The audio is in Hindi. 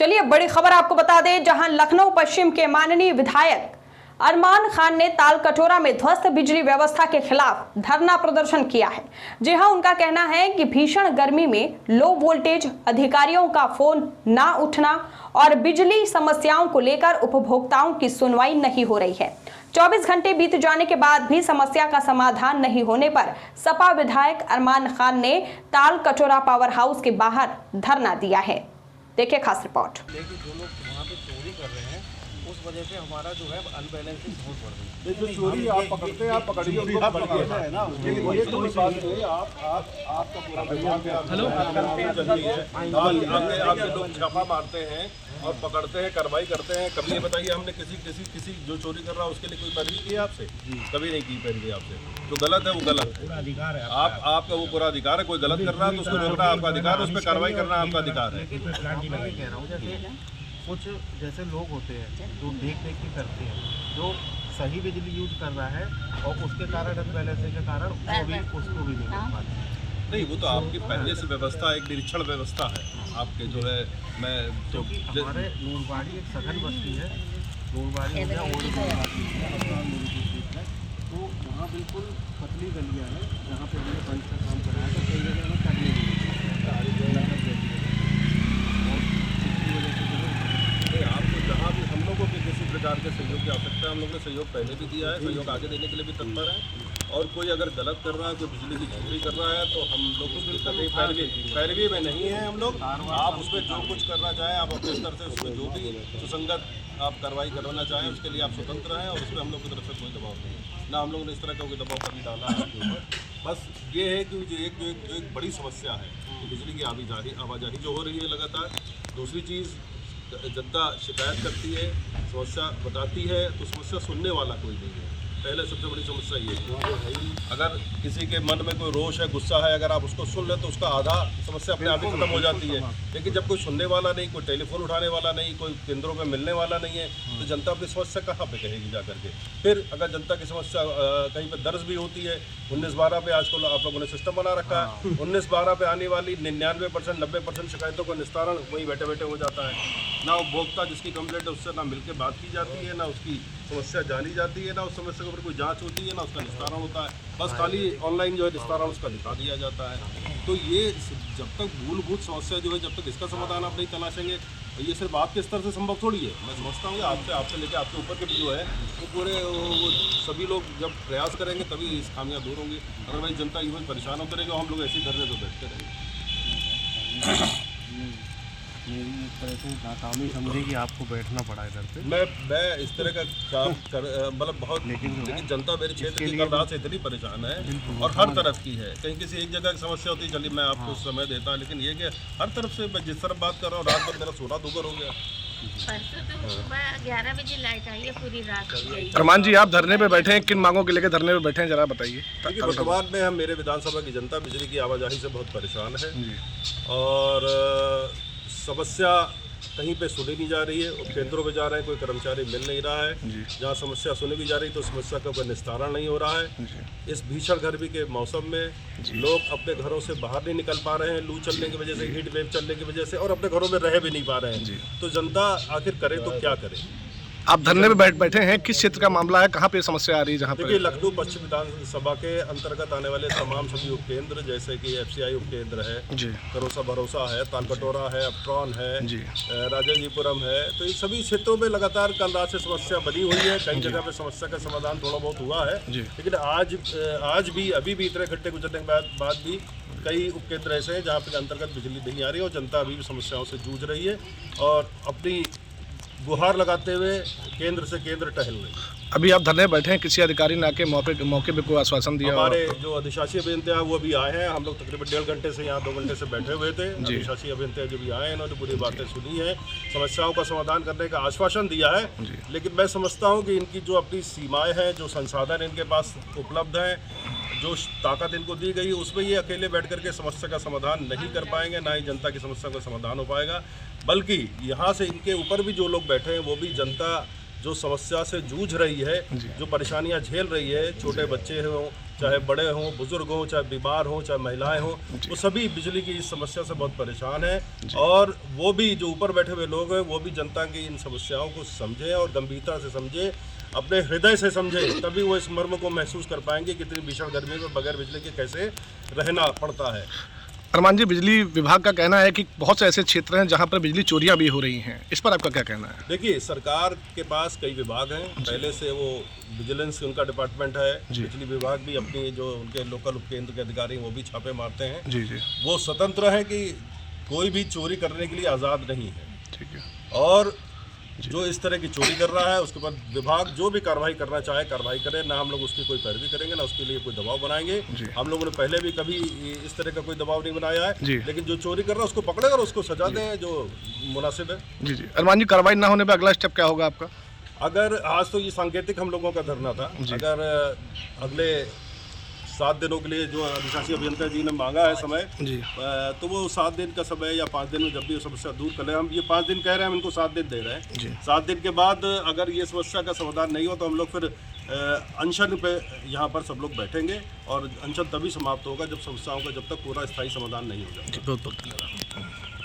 चलिए बड़ी खबर आपको बता दें, जहां लखनऊ पश्चिम के माननीय विधायक अरमान खान ने ताल कटोरा में ध्वस्त बिजली व्यवस्था के खिलाफ धरना प्रदर्शन किया है। जी हां, उनका कहना है कि भीषण गर्मी में लो वोल्टेज, अधिकारियों का फोन ना उठना और बिजली समस्याओं को लेकर उपभोक्ताओं की सुनवाई नहीं हो रही है। 24 घंटे बीत जाने के बाद भी समस्या का समाधान नहीं होने पर सपा विधायक अरमान खान ने ताल कटोरा पावर हाउस के बाहर धरना दिया है। देखिए खास रिपोर्ट। लेकिन जो लोग वहाँ पे चोरी कर रहे हैं उस वजह से हमारा जो है अनबैलेंसिंग बहुत बढ़ रही है। जो चोरी आप पकड़ते हैं, आप पकड़िए, उनको पकड़िए है ना, ये कोई बात नहीं है। आपका पूरा हेलो आपके लोग छापा मारते हैं और पकड़ते हैं, कार्रवाई करते हैं। कभी ये बताइए हमने किसी जो चोरी कर रहा है उसके लिए कोई पैरवी की है आपसे? कभी नहीं की पैरवी आपसे। जो गलत है वो गलत है, अधिकार है आपका वो पूरा अधिकार है। कोई गलत कर रहा है तो उसको रोकना आपका अधिकार है, उस पर कार्रवाई करना आपका अधिकार है। मैं कह रहा हूँ जैसे कुछ जैसे लोग होते हैं जो देख के करते हैं, जो सही बिजली यूज कर रहा है और उसके कारण अनबैलेंसिंग के कारण उसको भी नहीं मिल पाती। नहीं, वो तो आपकी पहले से व्यवस्था, एक निरीक्षण व्यवस्था है आपके जो है। मैं तो हमारे नूरबाड़ी एक सघन बस्ती है, नूरबाड़ी हो गया तो वहाँ बिल्कुल पतली गलियाँ हैं जहाँ पे हमने पंच का काम कराया था। कई जगह हमें करने नहीं आपको जहाँ भी हम लोगों के किसी प्रकार के सहयोग की आवश्यकता है, हम लोगों ने सहयोग पहले भी दिया है, सहयोग आगे देने के लिए भी तत्पर है। और कोई अगर गलत कर रहा है, कोई बिजली की चोरी कर रहा है तो हम लोग उसकी कतई पैरवी में नहीं है हम लोग। आप उसमें जो कुछ करना चाहें, आप अपने स्तर से उसमें जो भी सुसंगत आप कार्रवाई करवाना चाहें उसके लिए आप स्वतंत्र हैं, और उसमें हम लोग की तरफ से कोई दबाव नहीं है ना। हम लोगों ने इस तरह का कोई दबाव कभी डाला है आपके ऊपर। बस ये है कि जो एक बड़ी समस्या है कि बिजली की आवाजाही जो हो रही है लगातार। दूसरी चीज़, जनता शिकायत करती है, समस्या बताती है तो समस्या सुनने वाला कोई नहीं है। पहले सबसे बड़ी समस्या ये है। अगर किसी के मन में कोई रोष है, गुस्सा है, अगर आप उसको सुन लें तो उसका आधा समस्या अपने आप ही खत्म हो जाती है। लेकिन जब कोई सुनने वाला नहीं, कोई टेलीफोन उठाने वाला नहीं, कोई केंद्रों में मिलने वाला नहीं है तो जनता अपनी समस्या कहाँ पे कहेगी जा करके। फिर अगर जनता की समस्या कहीं पे दर्ज भी होती है, 19-12 पे आजकल आप लोगों ने सिस्टम बना रखा है, 19-12 पे आने वाली 99% 90% शिकायतों का निस्तारण वहीं बैठे बैठे हो जाता है। ना उपभोक्ता जिसकी कंप्लेंट है उससे ना मिलकर बात की जाती है, ना उसकी समस्या जानी जाती है, ना उस समस्या के ऊपर कोई जांच होती है, ना उसका निस्तारण होता है। बस खाली ऑनलाइन जो है निस्तारण उसका दिखा दिया जाता है। तो ये जब तक मूलभूत समस्या जो है, जब तक इसका समाधान आप नहीं तलाशेंगे, ये सिर्फ आपके स्तर से संभव थोड़ी है। मैं समझता हूँ आपसे लेकर आपके ऊपर के भी जो है वो पूरे वो सभी लोग जब प्रयास करेंगे तभी इस खामियां दूर होंगी। अदरवाइज जनता यूँ परेशान होते रहेगी, हम लोग ऐसे ही धरने पर बैठते रहेंगे। मेरी इस तरह से नाकामी समझे कि आपको बैठना पड़ा इधर पे। मैं इस तरह का काम कर मतलब बहुत, लेकिन जनता मेरे क्षेत्र की कल रात से इतनी परेशान है और हर तरफ की है। कहीं किसी एक जगह की समस्या होती है, चलिए मैं आपको समय देता, लेकिन ये कि हर तरफ से मैं जिस तरफ बात कर रहा हूँ, रात भर मेरा सोना दुगर हो गया। परसों तो सुबह 11 बजे लाइट आई है, पूरी रात गई। अरमान जी, आप धरने पे बैठे हैं, किन मांगों के लेकर धरने पे बैठे हैं, जरा बताइए। देखिए, वर्तमान में हम मेरे विधानसभा की जनता बिजली की आवाजाही से बहुत परेशान है और समस्या कहीं पे सुनी नहीं जा रही है। केंद्रों पे जा रहे हैं, कोई कर्मचारी मिल नहीं रहा है। जहाँ समस्या सुनी भी जा रही तो समस्या का कोई निस्तारण नहीं हो रहा है। इस भीषण गर्मी के मौसम में लोग अपने घरों से बाहर नहीं निकल पा रहे हैं, लू चलने की वजह से, हीट वेव चलने की वजह से, और अपने घरों में रह भी नहीं पा रहे हैं। तो जनता आखिर करे तो क्या करे। आप धरने पे बैठे हैं, किस क्षेत्र का मामला है, कहाँ पे समस्या आ रही है? जहाँ पे देखिए, लखनऊ पश्चिम विधानसभा के अंतर्गत आने वाले तमाम सभी उपकेंद्र, जैसे कि FCI उपकेंद्र है, करोसा भरोसा है, तालकटोरा है, अपट्रॉन है, राजाजीपुरम है, तो इन सभी क्षेत्रों में लगातार कल रात से समस्या बनी हुई है। कई जगह पे समस्या का समाधान थोड़ा बहुत हुआ है, लेकिन आज भी अभी भी इतने घंटे गुजरने के बाद भी कई उपकेंद्र ऐसे हैं जहाँ पे अंतर्गत बिजली नहीं आ रही है और जनता अभी भी समस्याओं से जूझ रही है और अपनी गुहार लगाते हुए केंद्र से केंद्र टहल रही है। अभी आप धरने बैठे हैं, किसी अधिकारी ने आके मौके पे कोई आश्वासन दिया? हमारे जो अधिशासी अभियंता है वो भी आए हैं। हम लोग तकरीबन 1.5 घंटे से यहाँ 2 घंटे से बैठे हुए थे। अधिशासी अभियंता जो भी आए हैं, इन्होंने पूरी बातें सुनी है, समस्याओं का समाधान करने का आश्वासन दिया है। लेकिन मैं समझता हूँ कि इनकी जो अपनी सीमाएँ हैं, जो संसाधन इनके पास उपलब्ध हैं, जो ताकत इनको दी गई, उसमें ये अकेले बैठ करके समस्या का समाधान नहीं कर पाएंगे, ना ही जनता की समस्या का समाधान हो पाएगा। बल्कि यहाँ से इनके ऊपर भी जो लोग बैठे हैं वो भी जनता जो समस्या से जूझ रही है, जो परेशानियां झेल रही है, छोटे बच्चे हों, चाहे बड़े हों, बुजुर्ग हों, चाहे बीमार हों, चाहे महिलाएं हों, वो सभी बिजली की इस समस्या से बहुत परेशान हैं। और वो भी जो ऊपर बैठे हुए लोग हैं, वो भी जनता की इन समस्याओं को समझें और गंभीरता से समझें, अपने हृदय से समझें, तभी वो इस मर्म को महसूस कर पाएंगे कि इतनी भीषण गर्मी में बगैर बिजली के कैसे रहना पड़ता है। अरमान जी, बिजली विभाग का कहना है कि बहुत से ऐसे क्षेत्र हैं जहां पर बिजली चोरियां भी हो रही हैं, इस पर आपका क्या कहना है? देखिए, सरकार के पास कई विभाग हैं, पहले से वो विजिलेंस उनका डिपार्टमेंट है, बिजली विभाग भी अपनी जो उनके लोकल उपकेंद्र के अधिकारी हैं वो भी छापे मारते हैं। जी जी, वो स्वतंत्र है कि कोई भी चोरी करने के लिए आज़ाद नहीं है। ठीक है। और जो इस तरह की चोरी कर रहा है उसके बाद विभाग जो भी कार्रवाई करना चाहे कार्रवाई करे, ना हम लोग उसकी कोई पैरवी करेंगे, ना उसके लिए कोई दबाव बनाएंगे। हम लोगों ने पहले भी कभी इस तरह का कोई दबाव नहीं बनाया है, लेकिन जो चोरी कर रहा है उसको पकड़ेगा और उसको सजा दें जो मुनासिब है। जी जी, अरमान जी, कार्रवाई ना होने पर अगला स्टेप क्या होगा आपका? अगर आज तो ये सांकेतिक हम लोगों का धरना था, अगर अगले 7 दिनों के लिए जो अधिशासी अभियंता जी ने मांगा है समय, तो वो 7 दिन का समय या 5 दिन में जब भी समस्या दूर कर ले, हम ये 5 दिन कह रहे हैं, हम इनको 7 दिन दे रहे हैं। 7 दिन के बाद अगर ये समस्या का समाधान नहीं हो तो हम लोग फिर अनशन पे यहाँ पर सब लोग बैठेंगे और अनशन तभी समाप्त होगा जब समस्याओं का जब तक पूरा स्थायी समाधान नहीं हो जाएगा। बहुत बहुत धन्यवाद।